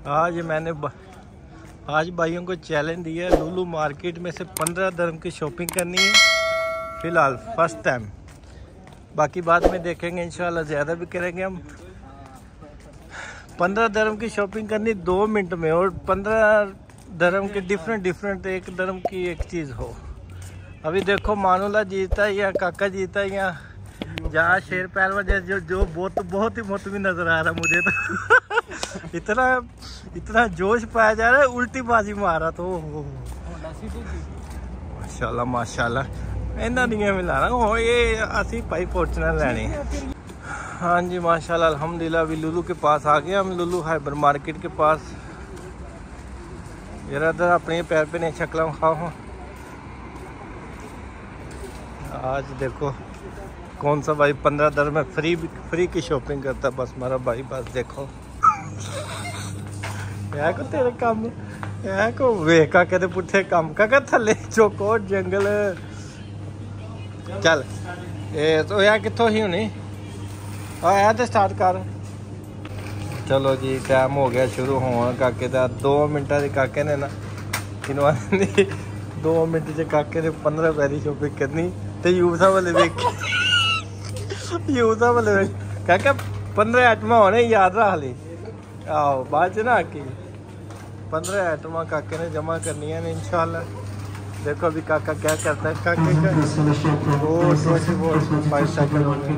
आज भाइयों को चैलेंज दिया है, लुलु मार्केट में से 15 dirham की शॉपिंग करनी है फ़िलहाल फर्स्ट टाइम। बाकी बाद में देखेंगे, इंशाल्लाह ज़्यादा भी करेंगे हम। 15 dirham की शॉपिंग करनी 2 मिनट में, और 15 dirham के डिफरेंट 1 dirham की एक चीज़ हो। अभी देखो मानूला जीता है या काका जीता है, या जहाँ शेर पहलवान जो बहुत ही मोतमी नज़र आ रहा मुझे तो इतना जोश पाया जा रहा है, उल्टी बाजी मारा तो माशाल्लाह इन्ना नहीं मिला रहा ये असी भाई फॉर्चुनर लेने। हाँ जी माशाल्लाह अल्हम्दुलिल्लाह अभी लुलु के पास आ गए हम, लुलु हाइपर मार्केट के पास। इधर अपने पैर पे नहीं शक्ल खाओ। आज देखो कौन सा भाई 15 dirham में फ्री की शॉपिंग करता बस हमारा भाई। बस देखो है को तेरे काम है को वे काके दे पुठे काम काका थले चौकोट जंगल चल ए तो यार कितों ही होनी आया तो स्टार्ट कर। चलो जी टाइम हो गया शुरू होने काके दा। 2 मिनटा से काके ने ना इन्होंने 2 मिनट से काके ने 15 पैरी शॉपिंग करनी तो यूसा वाले देख यूसा वाले काका 15 आइटम होने याद रख ली। आओ बाद च ना आके 15 आइटम काके ने जमा करनी है इंशाल्लाह। देखो अभी काका क्या करता है। काके का 5 सेकंड हो गए।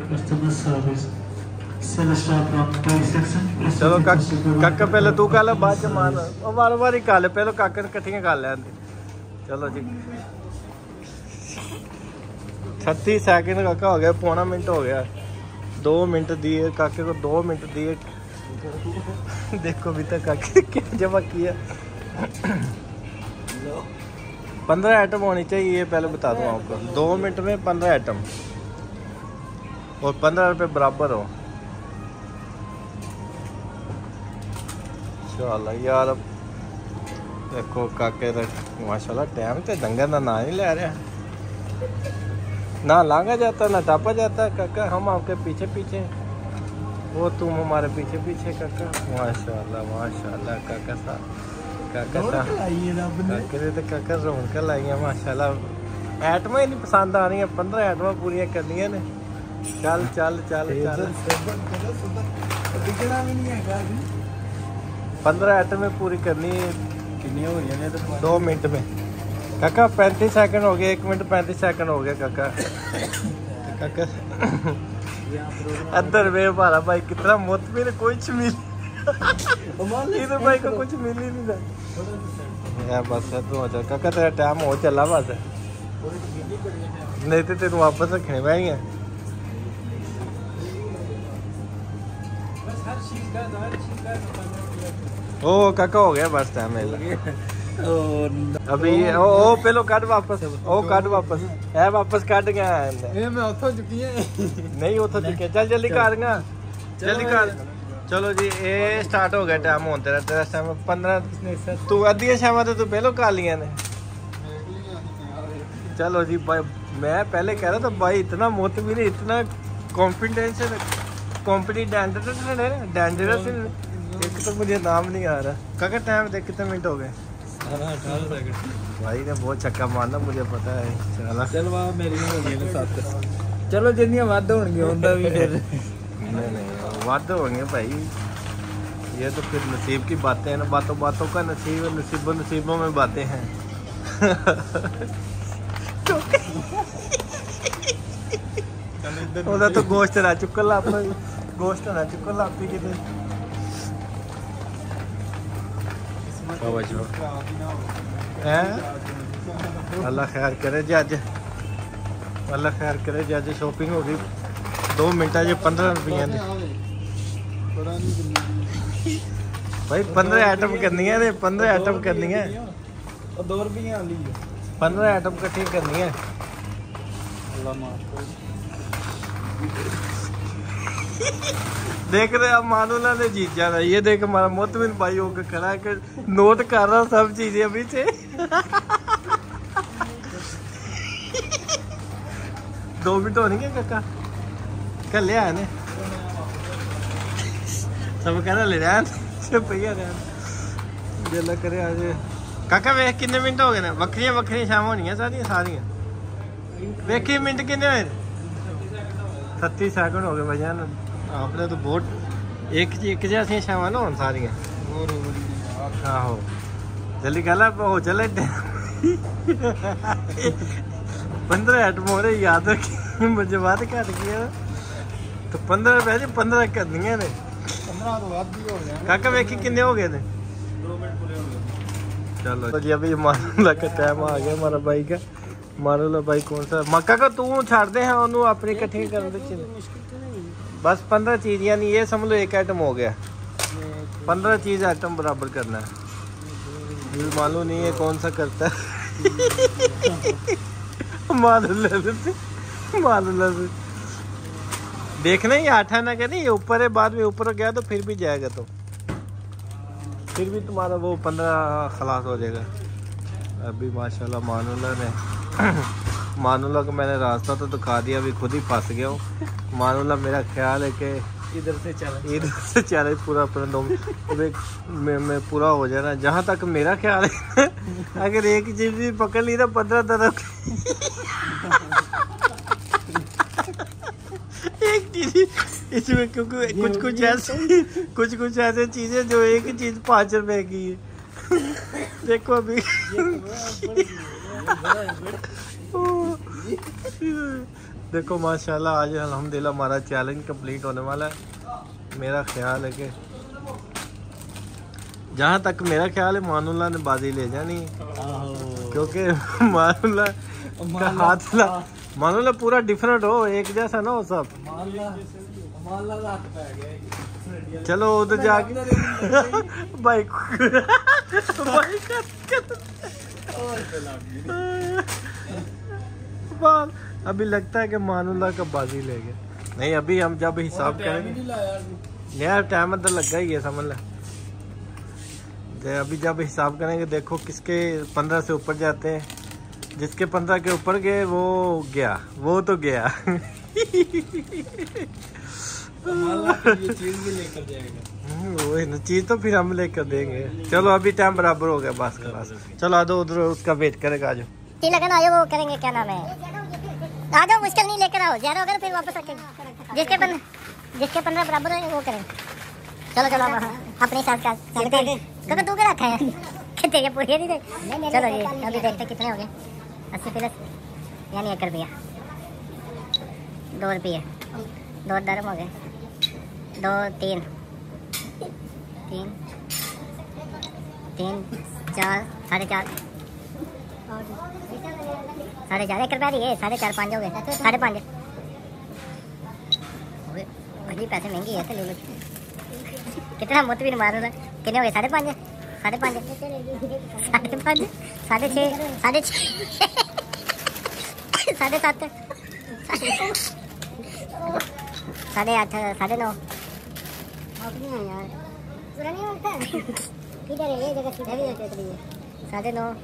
चलो काका पहले तू खा ले बाद च मान और बार ही खा ले, पहले काके ने कट्ठियां खा लें। चलो जी 36 सेकंड काका हो गया, पौना मिनट हो गया। 2 मिनट दिए काके को, 2 मिनट दिए। देखो अभी तक काके क्या जमा किया। 15 आइटम होनी चाहिए पहले बता दूँ आपको। 2 मिनट में 15 आइटम और 15 रुपये बराबर हो। इंशाल्लाह यार अब देखो काके माशाल्लाह टाइम तो डंगर का ना नहीं ले रहा, ना लांगा जाता ना टापा जाता। काका हम आपके पीछे पीछे, वो तुम हमारे पीछे पीछे काका। माशाल्लाह काका सा काका रौनक लाई है माशाल्लाह। आइटम ही नहीं पसंद आ रही है, 15 आइटम पूरी करनी ने। चल चल चल चल 15 आइटम पूरी करनी कितनी हो रही है 2 मिनट में काका। 35 सेकंड हो गए, 1 मिनट 35 सेकंड हो गया काका। काका अंदर वे हमारा भाई कितना मुतमिन, कुछ मिल इधर भाई को कुछ मिल ही नहीं रहा। बस तू अच्छा काका तेरा टाइम हो चला बस, नहीं तो तेन वापस रखने पाएंगे। ओ काका हो गया बस टाइम अभी ओ पहलो काट वापस, ओ काट वापस है वापस काट गया है। मैं उठो चुकी है नहीं उठो चुकी है। चल जल्दी करगा जल्दी कर। चलो जी ये स्टार्ट हो गया टाइम होते तेरा। तेरा टाइम 15 तू अद्धियां शामा तो तू पहलो कर लिया ने। चलो जी भाई मैं पहले कह रहा था भाई इतना मोतमिन इतना कॉन्फिडेंस डेंजरस एक तो मुझे नाम नहीं आ रहा। काका टाइम देख कितने मिनट हो गए। 18 सेकंड भाई ने बहुत छक्का मारना मुझे पता है। चलो चलो मेरी हो गई ना 7। चलो जिन्नियां वध होंगे उनका भी फिर नहीं वध होंगे भाई। ये तो फिर नसीब की बातें हैं ना, बातों का नसीब नसीबों में बातें हैं। ਉਹਦਾ तो गोश्त ना चुकल ला अपना गोश्त ना चुकल ला पी किते अल्लाह खैर करे जी। अज अल्लाह खैर करे जी। अज शॉपिंग हो गई 2 मिनटा जी 15 रुपये भाई। 15 आइटम करनी है ने, 15 आइटम करनी है। 2 रुपये 15 आइटम इकट्ठी करनी है। देख रहे अब मानूला ने जीत जाना। ये देख हमारा मोतमिन भाई होकर खड़ा है, नोट कर रहा सब चीजें अभी से। 2 मिनट होने क्या काका कल ले आने सब कह रहा ले रहा भैया जेला करे आज काका वेख किन्ने मिनट हो गए ने वक्रियां वक्रियां शाम होनियां सारियां वेखी मिनट किन्ने होए 36 सेकंड हो गए भजन आपने तो बहुत एक जैसी शाम ना हुन सारियां आहो जल्दी गल हो चले 15 आइटम हो रहे याद रखी मुझे बात घट गया तो 15 रुपए 15 करनियां ने 15 तो वाद भी हो गया काका वेखी किन्ने हो गए ने 2 मिनट पूरे हो गए चलो तो जी अभी मारूला का टाइम आ गया हमारा भाई का मारूला भाई कौन सा मक्का का तू छाड़ दे हैं उन्होंने अपनी इकट्ठी कर दे बस 15 चीज यानी ये समझ लो एक आइटम हो गया 15 चीज आइटम बराबर करना है मालूम नहीं है कौन सा करता है मारूला से देखना ही आठा ना करे ये ऊपर है बाद में ऊपर गया तो फिर भी जाएगा तो फिर भी तुम्हारा वो 15 खलास हो जाएगा। अभी माशाल्लाह मानुला को मैंने रास्ता तो दिखा दिया अभी खुद ही फंस गया हूँ। मानुला मेरा ख्याल है कि इधर से चले पूरा अपना 2 में पूरा हो जाना जहाँ तक मेरा ख्याल है अगर एक चीज भी पकड़ ली तो 15 तरफ एक चीज इसमें क्योंकि कुछ ऐसे चीजें जो एक ही चीज 5 रुपए की है देखो अभी देखो माशाल्लाह आज अल्हम्दुलिल्लाह हमारा चैलेंज कंप्लीट होने वाला है। मेरा ख्याल है कि जहाँ तक मेरा ख्याल है मानुल्लाह ने बाजी ले जानी क्योंकि मानुल्लाह पूरा डिफरेंट हो एक जैसा ना हो सब चलो उधर जाके बाइक अभी लगता है कि मानुल्लाह का बाजी ले गया नहीं अभी हम जब हिसाब करेंगे यार टाइम तो लगा ही है समझ ले अभी जब हिसाब करेंगे देखो किसके 15 से ऊपर जाते हैं जिसके 15 के ऊपर गए वो गया वो तो गया वही ना चीज तो फिर हम लेकर देंगे। चलो अभी टाइम बराबर हो गया बस का चलो आ जाओ उधर उसका वेट करेगा आ जाओ लगन आयो वो करेंगे क्या नाम है आ जाओ मुश्किल नहीं लेकर आओ ज्यादा होगा फिर वापस रखेंगे जिसके 15 बराबर है वो करेंगे। चलो चलो अपने साथ का क्योंकि तू क्या रखा है तेरे पूरे नहीं थे चलो जी अभी देखते कितने हो गए 80 प्लस यानी 1 रुपया 2 रुपये 2 दरम हो गए 2 3 4 4.5 1 रुपया दिए 4.5 5 हो गए 5.5 बड़ी पैसे महंगी है तो ले लो कितना मुत भी मारो कितने हो गए 5.5 5.5 6.5 6.5 7.5 8.5 9.5 9.5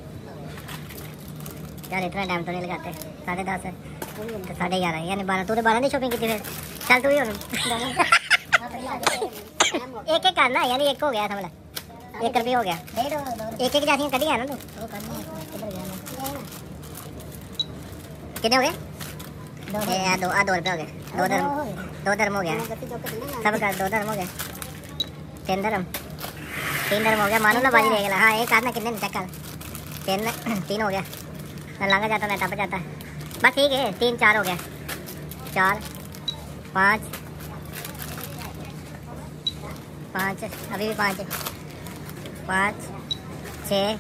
यार इतना टाइम तो नहीं लगाते 10.5 तो 11.5 यानी 12 तूने 12 नहीं शॉपिंग की थी फिर चल तू ही एक करना यानी 1 हो गया समझ 1 रुपये हो गया एक जैसी कटी है ना तू कितने हो गए 2 रुपये हो गए 2 धर्म हो गया सब का 2 धर्म हो गया 3 धर्म हो गया मानो ना बाजी ले गया हाँ एक आदमी कितने चक्कर 3 हो गया लंगा जाता नहीं टप जाता बस ठीक है 3 4 हो गया 4 5 अभी भी 5 6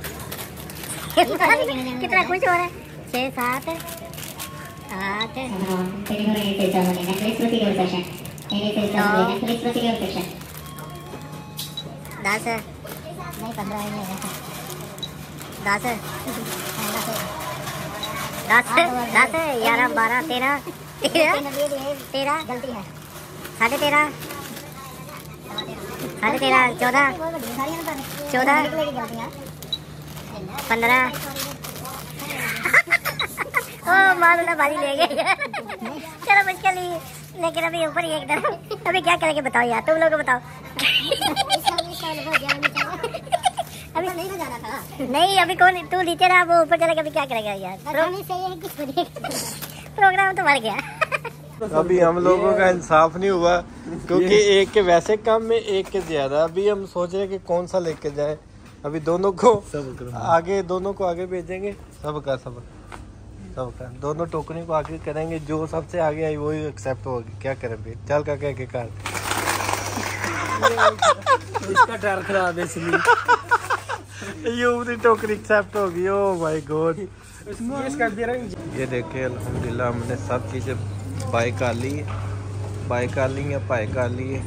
कितना खुश हो रहा है 6 7 8 10 नहीं 15 10 11 12 13 गलती है 13.5 14 15 ओ मालूम बाजी ले गए चलो मुश्किल ही लेकिन अभी ऊपर ही एकदम अभी क्या करेंगे बताओ यार तुम लोग बताओ अभी नहीं ना जाना था। नहीं अभी कौन तू नीचे रहा, वो ऊपर चला गया, अभी क्या करेगा यार। प्रोग्राम तो मर गया। अभी हम लोगों का इंसाफ नहीं हुआ क्योंकि एक के वैसे काम में एक के ज्यादा। अभी हम सोच रहे कि कौन सा लेके जाए। अभी दोनों को आगे भेजेंगे। सबका दोनों टोकरी को आगे करेंगे। जो सबसे आगे आई वही एक्सेप्ट होगी। क्या करें फिर, चल का के कार इसका टायर खराब है इसलिए ये टोकरी एक्सेप्ट होगी। Oh my God. ये देखिए अल्हम्दुलिल्लाह हमने सब चीजें बाय कर ली है या पाई कर ली है।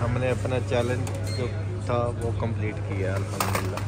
हमने अपना चैलेंज जो था वो कंप्लीट किया अल्हम्दुलिल्लाह।